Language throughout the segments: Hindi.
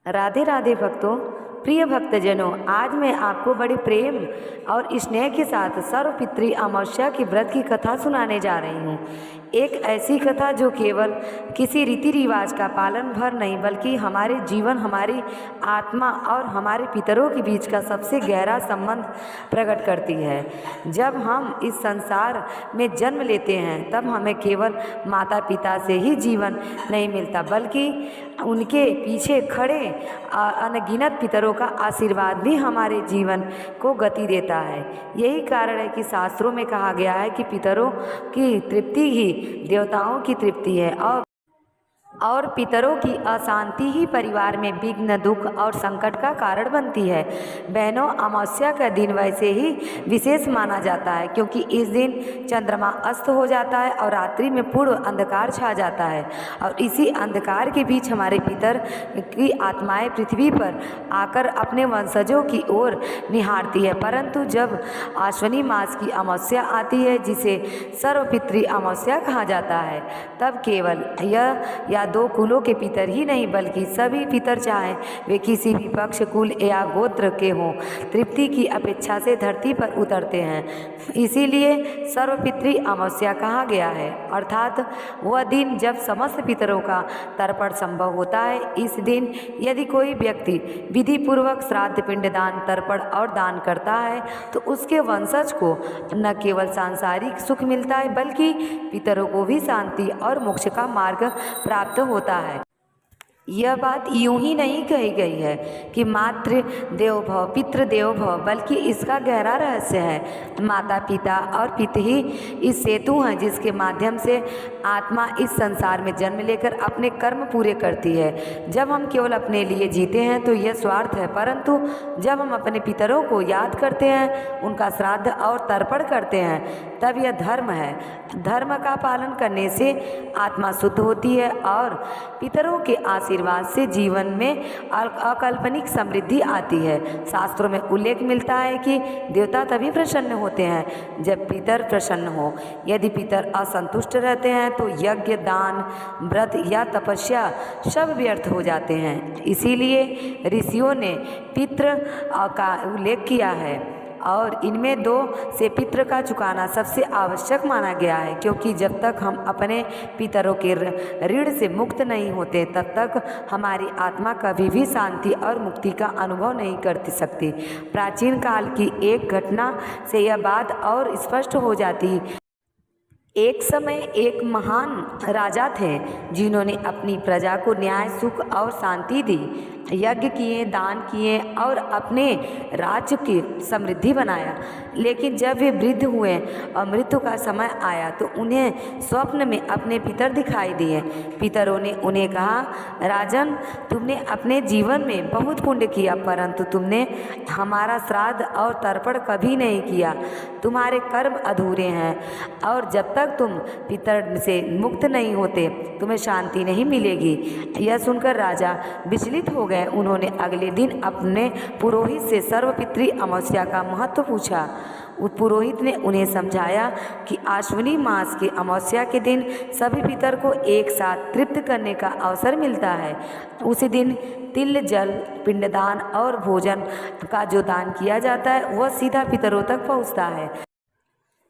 राधे राधे भक्तों, प्रिय भक्तजनों, आज मैं आपको बड़े प्रेम और स्नेह के साथ सर्वपितृ अमावस्या के व्रत की कथा सुनाने जा रही हूँ। एक ऐसी कथा जो केवल किसी रीति रिवाज का पालन भर नहीं बल्कि हमारे जीवन, हमारी आत्मा और हमारे पितरों के बीच का सबसे गहरा संबंध प्रकट करती है। जब हम इस संसार में जन्म लेते हैं तब हमें केवल माता पिता से ही जीवन नहीं मिलता बल्कि उनके पीछे खड़े अनगिनत पितरों का आशीर्वाद भी हमारे जीवन को गति देता है। यही कारण है कि शास्त्रों में कहा गया है कि पितरों की तृप्ति ही देवताओं की तृप्ति है और पितरों की अशांति ही परिवार में विघ्न, दुख और संकट का कारण बनती है। बहनों, अमावस्या का दिन वैसे ही विशेष माना जाता है क्योंकि इस दिन चंद्रमा अस्त हो जाता है और रात्रि में पूर्ण अंधकार छा जाता है और इसी अंधकार के बीच हमारे पितर की आत्माएं पृथ्वी पर आकर अपने वंशजों की ओर निहारती है। परंतु जब आश्विनी मास की अमावस्या आती है, जिसे सर्वपितृ अमावस्या कहा जाता है, तब केवल यह या दो कुलों के पितर ही नहीं बल्कि सभी पितर, चाहे वे किसी भी पक्ष, कुल या गोत्र के हों, तृप्ति की अपेक्षा से धरती पर उतरते हैं। इसीलिए सर्वपितृ अमावस्या कहा गया है, अर्थात वह दिन जब समस्त पितरों का तर्पण संभव होता है। इस दिन यदि कोई व्यक्ति विधि पूर्वक श्राद्ध, पिंडदान, तर्पण और दान करता है तो उसके वंशज को न केवल सांसारिक सुख मिलता है बल्कि पितरों को भी शांति और मोक्ष का मार्ग प्राप्त होता है। यह बात यूं ही नहीं कही गई है कि मातृ देवो भव, पितृ देवो भव, बल्कि इसका गहरा रहस्य है। माता पिता और पिता ही इस सेतु हैं जिसके माध्यम से आत्मा इस संसार में जन्म लेकर अपने कर्म पूरे करती है। जब हम केवल अपने लिए जीते हैं तो यह स्वार्थ है, परंतु जब हम अपने पितरों को याद करते हैं, उनका श्राद्ध और तर्पण करते हैं, तब यह धर्म है। धर्म का पालन करने से आत्मा शुद्ध होती है और पितरों के आशीर्वाद से जीवन में अकल्पनिक समृद्धि आती है। शास्त्रों में उल्लेख मिलता है कि देवता तभी प्रसन्न होते हैं जब पितर प्रसन्न हो। यदि पितर असंतुष्ट रहते हैं तो यज्ञ, दान, व्रत या तपस्या सब व्यर्थ हो जाते हैं। इसीलिए ऋषियों ने पितृ का उल्लेख किया है और इनमें दो से पितृ का चुकाना सबसे आवश्यक माना गया है, क्योंकि जब तक हम अपने पितरों के ऋण से मुक्त नहीं होते तब तक हमारी आत्मा कभी भी शांति और मुक्ति का अनुभव नहीं कर सकती। प्राचीन काल की एक घटना से यह बात और स्पष्ट हो जाती। एक समय एक महान राजा थे जिन्होंने अपनी प्रजा को न्याय, सुख और शांति दी। यज्ञ किए, दान किए और अपने राज्य की समृद्धि बनाया। लेकिन जब वे वृद्ध हुए और मृत्यु का समय आया तो उन्हें स्वप्न में अपने पितर दिखाई दिए। पितरों ने उन्हें कहा, राजन, तुमने अपने जीवन में बहुत पुण्य किया परंतु तुमने हमारा श्राद्ध और तर्पण कभी नहीं किया। तुम्हारे कर्म अधूरे हैं और जब तक तुम पितर से मुक्त नहीं होते तुम्हें शांति नहीं मिलेगी। यह सुनकर राजा विचलित हो गए। उन्होंने अगले दिन अपने पुरोहित से सर्वपितृ अमावस्या का महत्व पूछा। उस पुरोहित ने उन्हें समझाया कि आश्विनी मास की अमावस्या के दिन सभी पितर को एक साथ तृप्त करने का अवसर मिलता है। उसी दिन तिल, जल, पिंडदान और भोजन का जो दान किया जाता है वह सीधा पितरों तक पहुंचता है।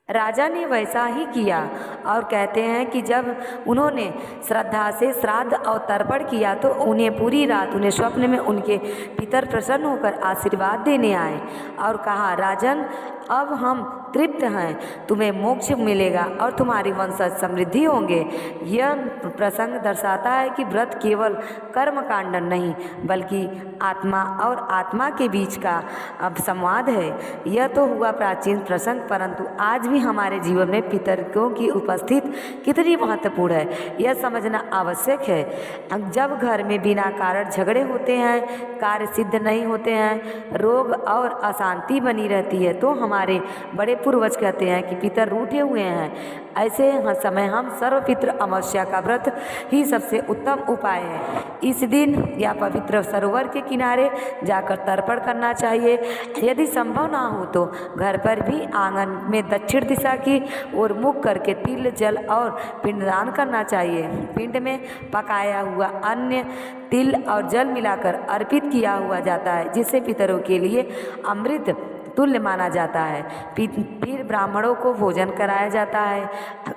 राजा ने वैसा ही किया और कहते हैं कि जब उन्होंने श्रद्धा से श्राद्ध और तर्पण किया तो उन्हें पूरी रात उन्हें स्वप्न में उनके पितर प्रसन्न होकर आशीर्वाद देने आए और कहा, राजन, अब हम तृप्त हैं, तुम्हें मोक्ष मिलेगा और तुम्हारी वंशज समृद्धि होंगे। यह प्रसंग दर्शाता है कि व्रत केवल कर्म कांड नहीं बल्कि आत्मा और आत्मा के बीच का संवाद है। यह तो हुआ प्राचीन प्रसंग, परंतु आज भी हमारे जीवन में पितरों की उपस्थिति कितनी महत्वपूर्ण है यह समझना आवश्यक है। जब घर में बिना कारण झगड़े होते हैं, कार्य सिद्ध नहीं होते हैं, रोग और अशांति बनी रहती है तो हमारे बड़े पूर्वज कहते हैं कि पितर रूठे हुए हैं, ऐसे समय हम सर्वपितृ अमावस्या का व्रत ही सबसे उत्तम उपाय है। इस दिन या पवित्र सरोवर के किनारे जाकर तर्पण करना चाहिए। यदि संभव ना हो तो घर पर भी आंगन में दक्षिण दिशा की ओर मुख करके तिल जल और पिंडदान करना चाहिए। पिंड में पकाया हुआ अन्न तिल और जल मिलाकर अर्पित किया हुआ जाता है, जिससे पितरों के लिए अमृत तुल्य माना जाता है। फिर ब्राह्मणों को भोजन कराया जाता है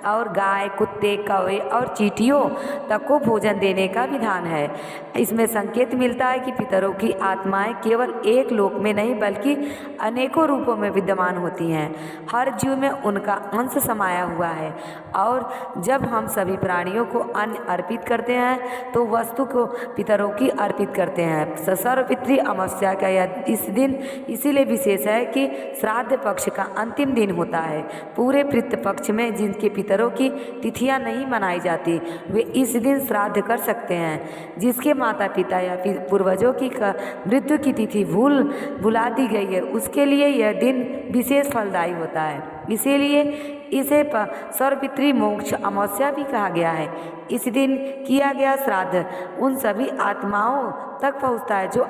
और गाय, कुत्ते, कौवे और चींटियों तक को भोजन देने का विधान है। इसमें संकेत मिलता है कि पितरों की आत्माएं केवल एक लोक में नहीं बल्कि अनेकों रूपों में विद्यमान होती हैं। हर जीव में उनका अंश समाया हुआ है और जब हम सभी प्राणियों को अन्न अर्पित करते हैं तो वस्तु को पितरों की अर्पित करते हैं। सर्वपितृ अमावस्या का यह इस दिन इसीलिए विशेष है कि श्राद्ध पक्ष का अंतिम दिन होता है। पूरे पितृ पक्ष में जिनके पितरों की तिथियां नहीं मनाई जाती वे इस दिन श्राद्ध कर सकते हैं। जिसके माता पिता या पूर्वजों की मृत्यु की तिथि भुला दी गई है उसके लिए यह दिन विशेष फलदायी होता है। इसीलिए इसे सर्वपितृ मोक्ष अमावस्या भी कहा गया है। इस दिन किया गया श्राद्ध उन सभी आत्माओं तक पहुँचता है जो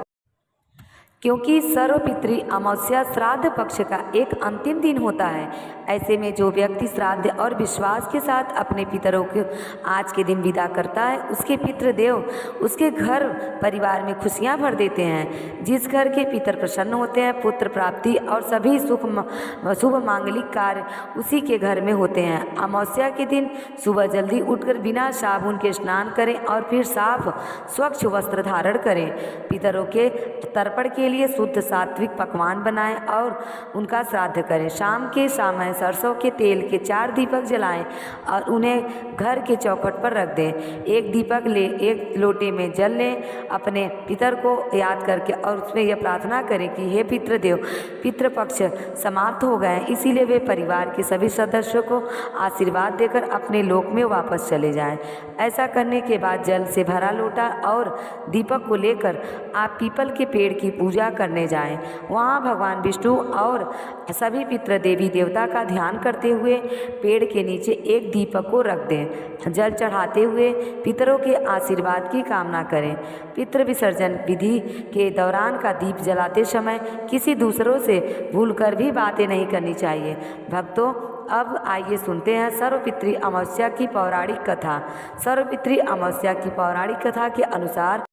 क्योंकि सर्वपितृ अमावस्या श्राद्ध पक्ष का एक अंतिम दिन होता है। ऐसे में जो व्यक्ति श्राद्ध और विश्वास के साथ अपने पितरों को आज के दिन विदा करता है उसके पितृदेव उसके घर परिवार में खुशियां भर देते हैं। जिस घर के पितर प्रसन्न होते हैं पुत्र प्राप्ति और सभी शुभ मांगलिक कार्य उसी के घर में होते हैं। अमावस्या के दिन सुबह जल्दी उठकर बिना साबुन के स्नान करें और फिर साफ स्वच्छ वस्त्र धारण करें। पितरों के तर्पण के लिए शुद्ध सात्विक पकवान बनाएं और उनका श्राद्ध करें। शाम के समय सरसों के तेल के 4 दीपक जलाएं और उन्हें घर के चौखट पर रख दें। एक दीपक ले एक लोटे में जल लें। अपने पितर को याद करके और उसमें यह प्रार्थना करें कि हे पितृदेव, पितृपक्ष समाप्त हो गए, इसीलिए वे परिवार के सभी सदस्यों को आशीर्वाद देकर अपने लोक में वापस चले जाएं। ऐसा करने के बाद जल से भरा लोटा और दीपक को लेकर आप पीपल के पेड़ की पूजा करने जाएं। वहाँ भगवान विष्णु और सभी पितृ देवी देवता का ध्यान करते हुए पेड़ के नीचे एक दीपक को रख दें। जल चढ़ाते हुए पितरों के आशीर्वाद की कामना करें। पितृ विसर्जन विधि के दौरान का दीप जलाते समय किसी दूसरों से भूलकर भी बातें नहीं करनी चाहिए। भक्तों, अब आइए सुनते हैं सर्वपितृ अमावस्या की पौराणिक कथा। सर्वपितृ अमावस्या की पौराणिक कथा के अनुसार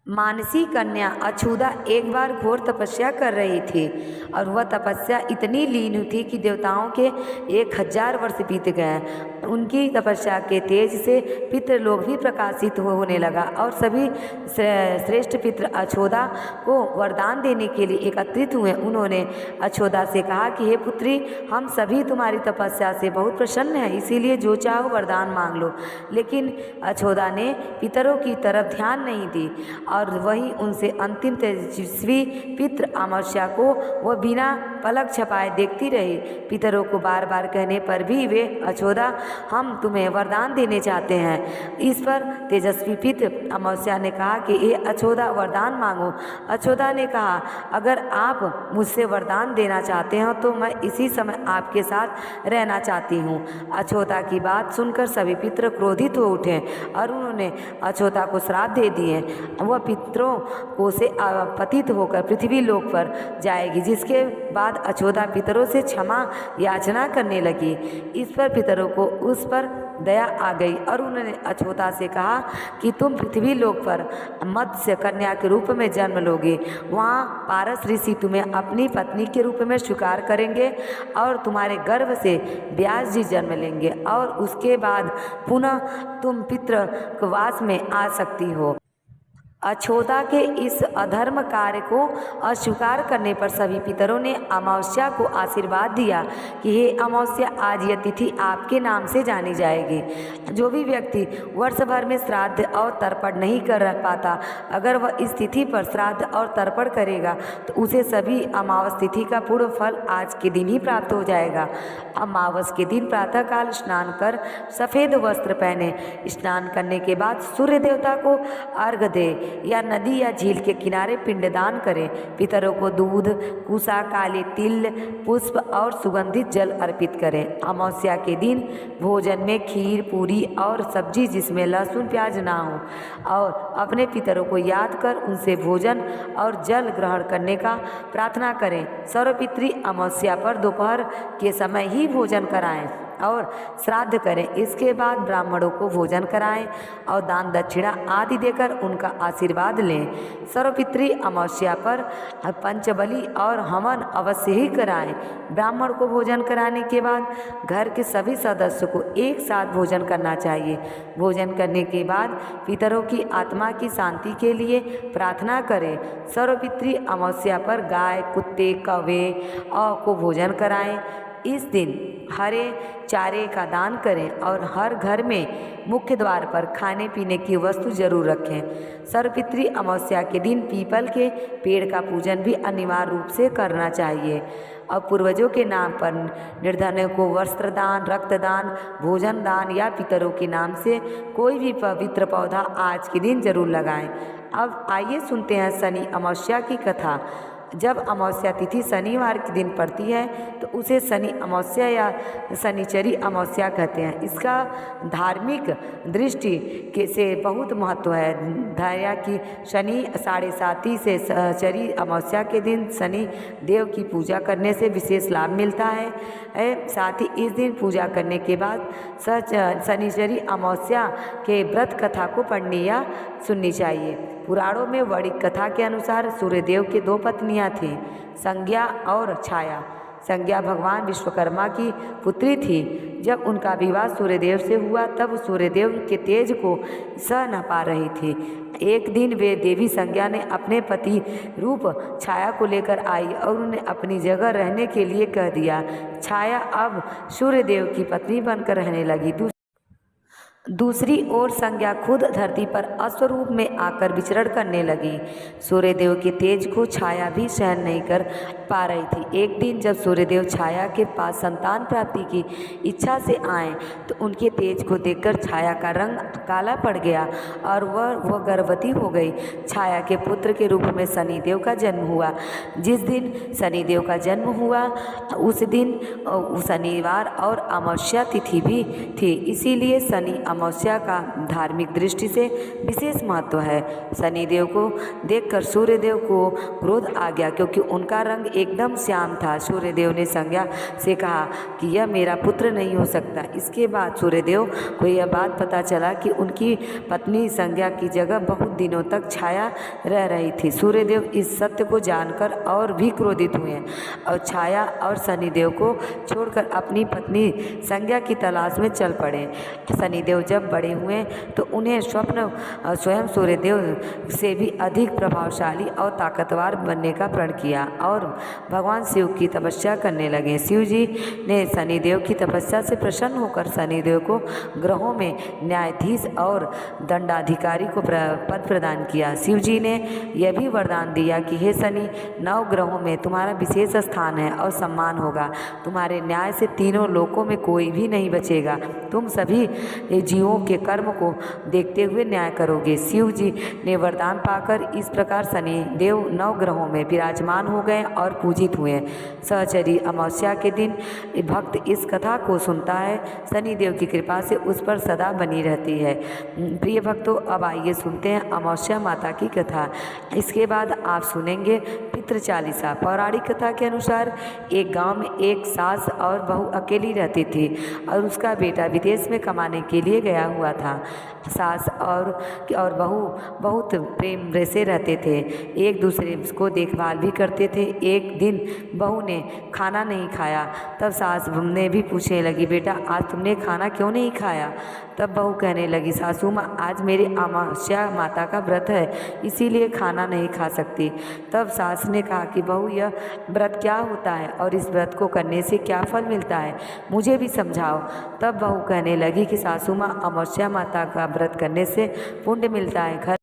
मानसी कन्या अछूता एक बार घोर तपस्या कर रही थी और वह तपस्या इतनी लीन थी कि देवताओं के 1000 वर्ष बीत गए। उनकी तपस्या के तेज से पितृलोक भी प्रकाशित होने लगा और सभी श्रेष्ठ पितृ अछोदा को वरदान देने के लिए एकत्रित हुए। उन्होंने अछोदा से कहा कि हे पुत्री, हम सभी तुम्हारी तपस्या से बहुत प्रसन्न हैं, इसीलिए जो चाहो वरदान मांग लो। लेकिन अछोदा ने पितरों की तरफ ध्यान नहीं दी और वहीं उनसे अंतिम तेजस्वी पितृ अमावस्या को वह बिना पलक छपाए देखती रही। पितरों को बार बार कहने पर भी वे अछोदा, हम तुम्हें वरदान देने चाहते हैं। इस पर तेजस्वी पितृ अमावस्या ने कहा कि ये अछोदा वरदान मांगो। अछोदा ने कहा, अगर आप मुझसे वरदान देना चाहते हो तो मैं इसी समय आपके साथ रहना चाहती हूँ। अछोदा की बात सुनकर सभी पितृ क्रोधित हो उठे और उन्होंने अछोदा को श्राप दे दिए। वह पितरों को से पतित होकर पृथ्वी लोक पर जाएगी। जिसके बाद अछोदा पितरों से क्षमा याचना करने लगी। इस पर पितरों को उस पर दया आ गई और उन्होंने अछोदा से कहा कि तुम पृथ्वी लोक पर मत्स्य कन्या के रूप में जन्म लोगे। वहाँ पारस ऋषि तुम्हें अपनी पत्नी के रूप में स्वीकार करेंगे और तुम्हारे गर्भ से व्यास जी जन्म लेंगे और उसके बाद पुनः तुम पितृवास में आ सकती हो। अछोदा के इस अधर्म कार्य को अस्वीकार करने पर सभी पितरों ने अमावस्या को आशीर्वाद दिया कि हे अमावस्या, आज यह तिथि आपके नाम से जानी जाएगी। जो भी व्यक्ति वर्ष भर में श्राद्ध और तर्पण नहीं कर पाता, अगर वह इस तिथि पर श्राद्ध और तर्पण करेगा तो उसे सभी अमावस तिथि का पूर्ण फल आज के दिन ही प्राप्त हो जाएगा। अमावस के दिन प्रातःकाल स्नान कर सफ़ेद वस्त्र पहने, स्नान करने के बाद सूर्य देवता को अर्घ्य दे। या नदी या झील के किनारे पिंडदान करें। पितरों को दूध, कुसा, काले तिल, पुष्प और सुगंधित जल अर्पित करें। अमावस्या के दिन भोजन में खीर, पूरी और सब्जी जिसमें लहसुन प्याज ना हो, और अपने पितरों को याद कर उनसे भोजन और जल ग्रहण करने का प्रार्थना करें। सर्वपितृ अमावस्या पर दोपहर के समय ही भोजन कराएं और श्राद्ध करें। इसके बाद ब्राह्मणों को भोजन कराएं और दान दक्षिणा आदि देकर उनका आशीर्वाद लें। सर्वपितृ अमावस्या पर पंचबली और हवन अवश्य ही कराएं। ब्राह्मण को भोजन कराने के बाद घर के सभी सदस्यों को एक साथ भोजन करना चाहिए। भोजन करने के बाद पितरों की आत्मा की शांति के लिए प्रार्थना करें। सर्वपितृ अमावस्या पर गाय, कुत्ते, कौवे को भोजन कराएं। इस दिन हरे चारे का दान करें और हर घर में मुख्य द्वार पर खाने पीने की वस्तु जरूर रखें। सर्वपितृ अमावस्या के दिन पीपल के पेड़ का पूजन भी अनिवार्य रूप से करना चाहिए। और पूर्वजों के नाम पर निर्धनों को वस्त्र दान, रक्तदान, भोजन दान या पितरों के नाम से कोई भी पवित्र पौधा आज के दिन जरूर लगाएं। अब आइए सुनते हैं शनि अमावस्या की कथा। जब अमावस्या तिथि शनिवार के दिन पड़ती है तो उसे शनि अमावस्या या शनिचरी अमावस्या कहते हैं। इसका धार्मिक दृष्टि से बहुत महत्व है। धार्या की शनि 7.5 से चरी अमावस्या के दिन शनि देव की पूजा करने से विशेष लाभ मिलता है। साथ ही इस दिन पूजा करने के बाद शनिचरी अमावस्या के व्रत कथा को पढ़नी या सुननी चाहिए। पुराणों में वर्णित कथा के अनुसार सूर्यदेव की 2 पत्नियां थीं, संज्ञा और छाया। संज्ञा भगवान विश्वकर्मा की पुत्री थी। जब उनका विवाह सूर्यदेव से हुआ तब सूर्यदेव के तेज को सह न पा रही थी। एक दिन वे देवी संज्ञा ने अपने पति रूप छाया को लेकर आई और उन्हें अपनी जगह रहने के लिए कह दिया। छाया अब सूर्यदेव की पत्नी बनकर रहने लगी। दूसरी ओर संज्ञा खुद धरती पर अश्वरूप में आकर विचरण करने लगी। सूर्यदेव के तेज को छाया भी सहन नहीं कर पा रही थी। एक दिन जब सूर्यदेव छाया के पास संतान प्राप्ति की इच्छा से आए तो उनके तेज को देखकर छाया का रंग काला पड़ गया और वह गर्भवती हो गई। छाया के पुत्र के रूप में शनिदेव का जन्म हुआ। जिस दिन शनिदेव का जन्म हुआ उस दिन शनिवार और अमावस्या तिथि भी थी, इसीलिए शनि अमावस्या का धार्मिक दृष्टि से विशेष महत्व है। शनिदेव को देखकर सूर्यदेव को क्रोध आ गया क्योंकि उनका रंग एकदम श्याम था। सूर्यदेव ने संज्ञा से कहा कि यह मेरा पुत्र नहीं हो सकता। इसके बाद सूर्यदेव को यह बात पता चला कि उनकी पत्नी संज्ञा की जगह बहुत दिनों तक छाया रह रही थी। सूर्यदेव इस सत्य को जानकर और भी क्रोधित हुए और छाया और शनिदेव को छोड़कर अपनी पत्नी संज्ञा की तलाश में चल पड़े। शनिदेव जब बड़े हुए तो उन्हें स्वप्न स्वयं सूर्यदेव से भी अधिक प्रभावशाली और ताकतवर बनने का प्रण किया और भगवान शिव की तपस्या करने लगे। शिव जी ने शनिदेव की तपस्या से प्रसन्न होकर शनिदेव को ग्रहों में न्यायाधीश और दंडाधिकारी को पद प्रदान किया। शिव जी ने यह भी वरदान दिया कि हे शनि, 9 ग्रहों में तुम्हारा विशेष स्थान है और सम्मान होगा। तुम्हारे न्याय से तीनों लोकों में कोई भी नहीं बचेगा। तुम सभी जीवों के कर्म को देखते हुए न्याय करोगे। शिव जी ने वरदान पाकर इस प्रकार शनिदेव 9 ग्रहों में विराजमान हो गए और पूजित हुए। सहचरी अमावस्या के दिन भक्त इस कथा को सुनता है, शनिदेव की कृपा से उस पर सदा बनी रहती है। प्रिय भक्तों, अब आइए सुनते हैं अमावस्या माता की कथा। इसके बाद आप सुनेंगे पितृ चालीसा। पौराणिक कथा के अनुसार एक गांव में एक सास और बहू अकेली रहती थी और उसका बेटा विदेश में कमाने के लिए गया हुआ था। सास और बहू बहुत प्रेम से रहते थे, एक दूसरे को देखभाल भी करते थे। एक दिन बहू ने खाना नहीं खाया, तब सास ने भी पूछने लगी, बेटा आज तुमने खाना क्यों नहीं खाया? तब बहू कहने लगी, सासू माँ आज मेरी अमावस्या माता का व्रत है, इसीलिए खाना नहीं खा सकती। तब सास ने कहा कि बहू यह व्रत क्या होता है और इस व्रत को करने से क्या फल मिलता है, मुझे भी समझाओ। तब बहू कहने लगी कि सासू माँ अमावस्या माता का व्रत करने से पुण्य मिलता है, घर